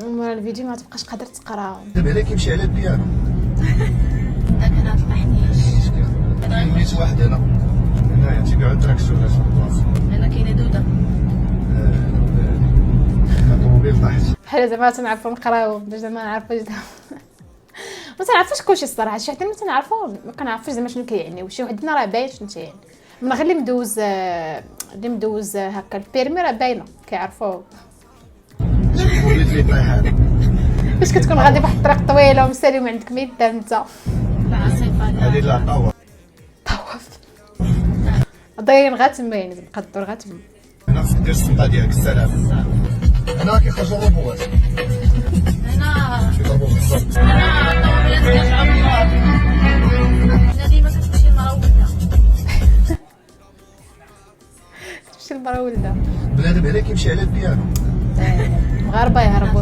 مورا الفيديو ما تبقاش قادر تقرا. دابا هذا كيمشي على البيانو. هاك انا طلعتنيش. ميت واحد هنايا تيبيعو التراكسيونات في البلاصه. انا كاينه دوده. الطوموبيل طاحت. بحال زعما تنعرفو نقراو باش زعما نعرفو ما تنعرفوش كلشي الصراحه. شي حد ما تنعرفو ما كنعرفوش زعما شنو كيعني، وشي وحدنا راه باين شنو تيعني من غير اللي مدوز هكا البيرمي راه باينه كيعرفوه. الطوموبيل اللي طايح هذا. باش كتكون غادي بواحد الطريق طويله ومسالي وما عندك ما يدار انت لا عاصفه. هذه لا طاوة. طواف دايرين غا تما، يعني تبقى الدور غا تما. هنا خصك دير السنطه ديالك. السلام. هنا كيخرجوا الروبوات. هنا كيضربوا بالضبط. هنا الطوموبيلات كيرجعوا بالنار. هنا ديما كتمشي المرا ولدها. تمشي للمرا ولدها. بنادم هذا كيمشي على البيانو. مغاربه يهربوا.